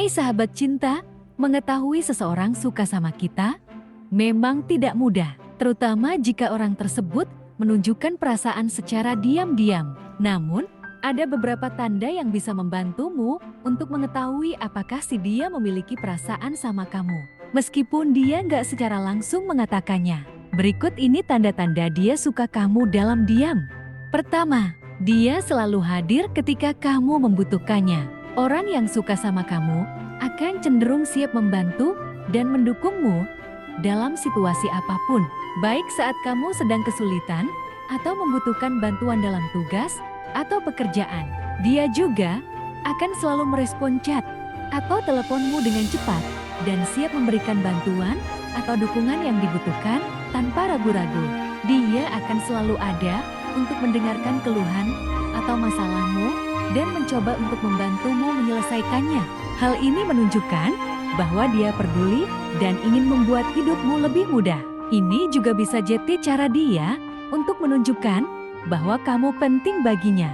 Hai sahabat cinta, mengetahui seseorang suka sama kita memang tidak mudah, terutama jika orang tersebut menunjukkan perasaan secara diam-diam. Namun, ada beberapa tanda yang bisa membantumu untuk mengetahui apakah si dia memiliki perasaan sama kamu. Meskipun dia nggak secara langsung mengatakannya. Berikut ini tanda-tanda dia suka kamu dalam diam. Pertama, dia selalu hadir ketika kamu membutuhkannya. Orang yang suka sama kamu akan cenderung siap membantu dan mendukungmu dalam situasi apapun, baik saat kamu sedang kesulitan atau membutuhkan bantuan dalam tugas atau pekerjaan. Dia juga akan selalu merespon chat atau teleponmu dengan cepat dan siap memberikan bantuan atau dukungan yang dibutuhkan tanpa ragu-ragu. Dia akan selalu ada untuk mendengarkan keluhan atau masalahmu dan mencoba untuk membantumu menyelesaikannya. Hal ini menunjukkan bahwa dia peduli dan ingin membuat hidupmu lebih mudah. Ini juga bisa jadi cara dia untuk menunjukkan bahwa kamu penting baginya.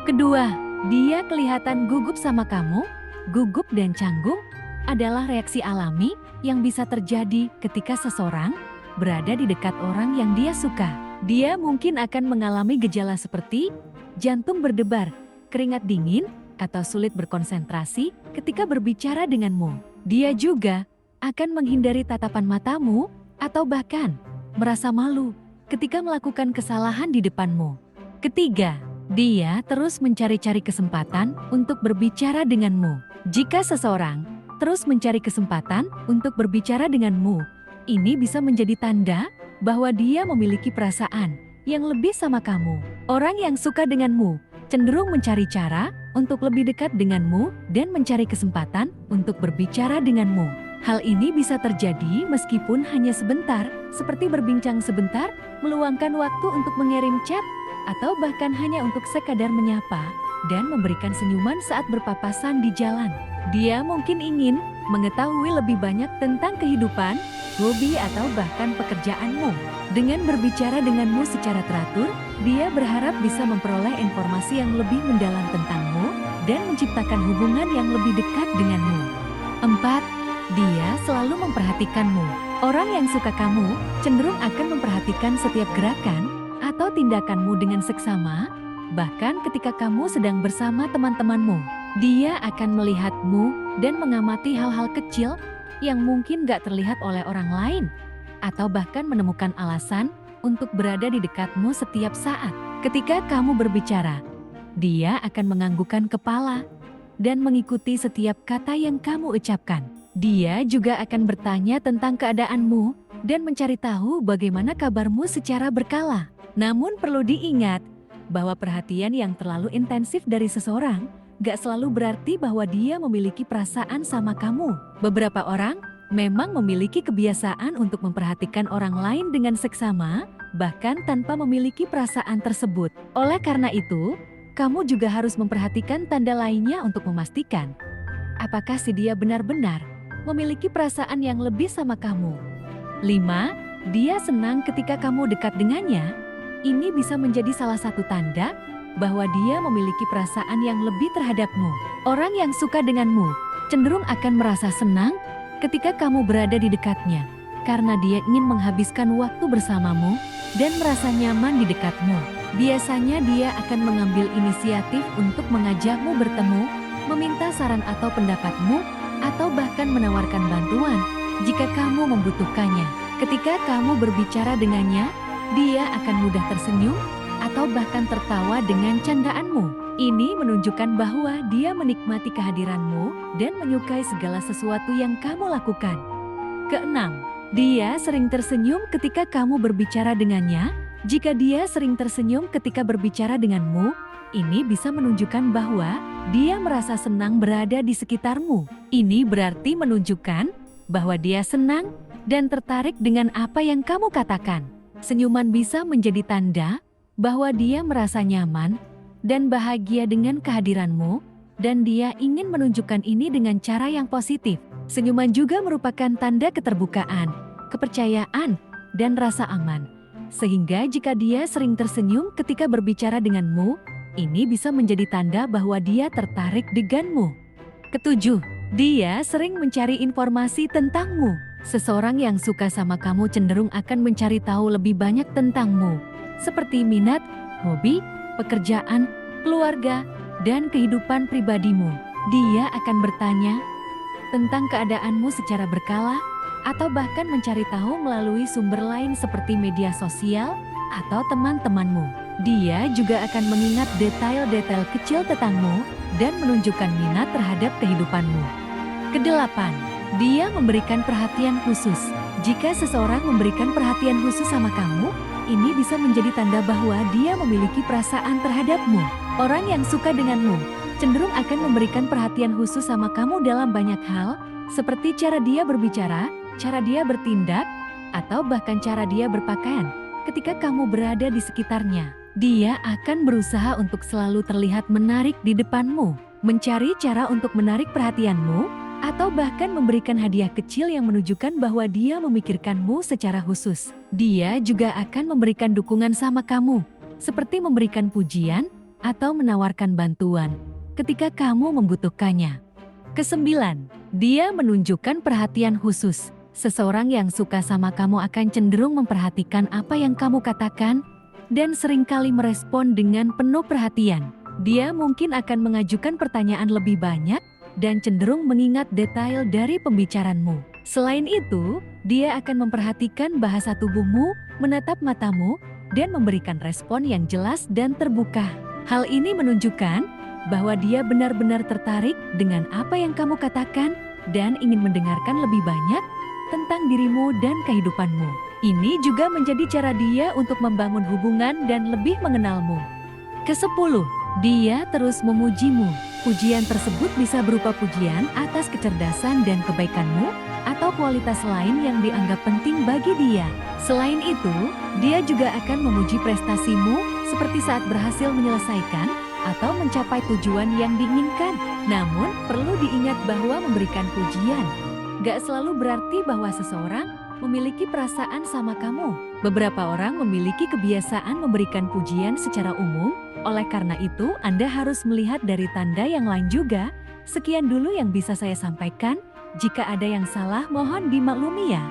Kedua, dia kelihatan gugup sama kamu. Gugup dan canggung adalah reaksi alami yang bisa terjadi ketika seseorang berada di dekat orang yang dia suka. Dia mungkin akan mengalami gejala seperti jantung berdebar, keringat dingin, atau sulit berkonsentrasi ketika berbicara denganmu. Dia juga akan menghindari tatapan matamu atau bahkan merasa malu ketika melakukan kesalahan di depanmu. Ketiga, dia terus mencari-cari kesempatan untuk berbicara denganmu. Jika seseorang terus mencari kesempatan untuk berbicara denganmu, ini bisa menjadi tanda bahwa dia memiliki perasaan yang lebih sama kamu. Orang yang suka denganmu cenderung mencari cara untuk lebih dekat denganmu dan mencari kesempatan untuk berbicara denganmu. Hal ini bisa terjadi meskipun hanya sebentar, seperti berbincang sebentar, meluangkan waktu untuk mengirim chat, atau bahkan hanya untuk sekadar menyapa dan memberikan senyuman saat berpapasan di jalan. Dia mungkin ingin mengetahui lebih banyak tentang kehidupan, hobi, atau bahkan pekerjaanmu. Dengan berbicara denganmu secara teratur, dia berharap bisa memperoleh informasi yang lebih mendalam tentangmu dan menciptakan hubungan yang lebih dekat denganmu. 4. Dia selalu memperhatikanmu. Orang yang suka kamu cenderung akan memperhatikan setiap gerakan atau tindakanmu dengan seksama, bahkan ketika kamu sedang bersama teman-temanmu. Dia akan melihatmu dan mengamati hal-hal kecil yang mungkin gak terlihat oleh orang lain, atau bahkan menemukan alasan untuk berada di dekatmu setiap saat. Ketika kamu berbicara, dia akan menganggukkan kepala dan mengikuti setiap kata yang kamu ucapkan. Dia juga akan bertanya tentang keadaanmu dan mencari tahu bagaimana kabarmu secara berkala. Namun perlu diingat bahwa perhatian yang terlalu intensif dari seseorang gak selalu berarti bahwa dia memiliki perasaan sama kamu. Beberapa orang memang memiliki kebiasaan untuk memperhatikan orang lain dengan seksama, bahkan tanpa memiliki perasaan tersebut. Oleh karena itu, kamu juga harus memperhatikan tanda lainnya untuk memastikan apakah si dia benar-benar memiliki perasaan yang lebih sama kamu. 5. Dia senang ketika kamu dekat dengannya. Ini bisa menjadi salah satu tanda bahwa dia memiliki perasaan yang lebih terhadapmu. Orang yang suka denganmu cenderung akan merasa senang ketika kamu berada di dekatnya, karena dia ingin menghabiskan waktu bersamamu dan merasa nyaman di dekatmu. Biasanya dia akan mengambil inisiatif untuk mengajakmu bertemu, meminta saran atau pendapatmu, atau bahkan menawarkan bantuan jika kamu membutuhkannya. Ketika kamu berbicara dengannya, dia akan mudah tersenyum atau bahkan tertawa dengan candaanmu. Ini menunjukkan bahwa dia menikmati kehadiranmu dan menyukai segala sesuatu yang kamu lakukan. Keenam, dia sering tersenyum ketika kamu berbicara dengannya. Jika dia sering tersenyum ketika berbicara denganmu, ini bisa menunjukkan bahwa dia merasa senang berada di sekitarmu. Ini berarti menunjukkan bahwa dia senang dan tertarik dengan apa yang kamu katakan. Senyuman bisa menjadi tanda bahwa dia merasa nyaman dan bahagia dengan kehadiranmu, dan dia ingin menunjukkan ini dengan cara yang positif. Senyuman juga merupakan tanda keterbukaan, kepercayaan, dan rasa aman. Sehingga jika dia sering tersenyum ketika berbicara denganmu, ini bisa menjadi tanda bahwa dia tertarik denganmu. Ketujuh, Dia sering mencari informasi tentangmu. Seseorang yang suka sama kamu cenderung akan mencari tahu lebih banyak tentangmu, seperti minat, hobi, pekerjaan, keluarga, dan kehidupan pribadimu. Dia akan bertanya tentang keadaanmu secara berkala, atau bahkan mencari tahu melalui sumber lain seperti media sosial atau teman-temanmu. Dia juga akan mengingat detail-detail kecil tentangmu dan menunjukkan minat terhadap kehidupanmu. Kedelapan, dia memberikan perhatian khusus. Jika seseorang memberikan perhatian khusus sama kamu, ini bisa menjadi tanda bahwa dia memiliki perasaan terhadapmu. Orang yang suka denganmu cenderung akan memberikan perhatian khusus sama kamu dalam banyak hal, seperti cara dia berbicara, cara dia bertindak, atau bahkan cara dia berpakaian. Ketika kamu berada di sekitarnya, dia akan berusaha untuk selalu terlihat menarik di depanmu, mencari cara untuk menarik perhatianmu, atau bahkan memberikan hadiah kecil yang menunjukkan bahwa dia memikirkanmu secara khusus. Dia juga akan memberikan dukungan sama kamu, seperti memberikan pujian atau menawarkan bantuan ketika kamu membutuhkannya. Kesembilan, dia menunjukkan perhatian khusus. Seseorang yang suka sama kamu akan cenderung memperhatikan apa yang kamu katakan dan seringkali merespon dengan penuh perhatian. Dia mungkin akan mengajukan pertanyaan lebih banyak dan cenderung mengingat detail dari pembicaraanmu. Selain itu, dia akan memperhatikan bahasa tubuhmu, menatap matamu, dan memberikan respon yang jelas dan terbuka. Hal ini menunjukkan bahwa dia benar-benar tertarik dengan apa yang kamu katakan dan ingin mendengarkan lebih banyak tentang dirimu dan kehidupanmu. Ini juga menjadi cara dia untuk membangun hubungan dan lebih mengenalmu. Kesepuluh, dia terus memujimu. Pujian tersebut bisa berupa pujian atas kecerdasan dan kebaikanmu atau kualitas lain yang dianggap penting bagi dia. Selain itu, dia juga akan memuji prestasimu seperti saat berhasil menyelesaikan atau mencapai tujuan yang diinginkan. Namun, perlu diingat bahwa memberikan pujian gak selalu berarti bahwa seseorang memiliki perasaan sama kamu. Beberapa orang memiliki kebiasaan memberikan pujian secara umum, oleh karena itu Anda harus melihat dari tanda yang lain juga. Sekian dulu yang bisa saya sampaikan. Jika ada yang salah, mohon dimaklumi ya.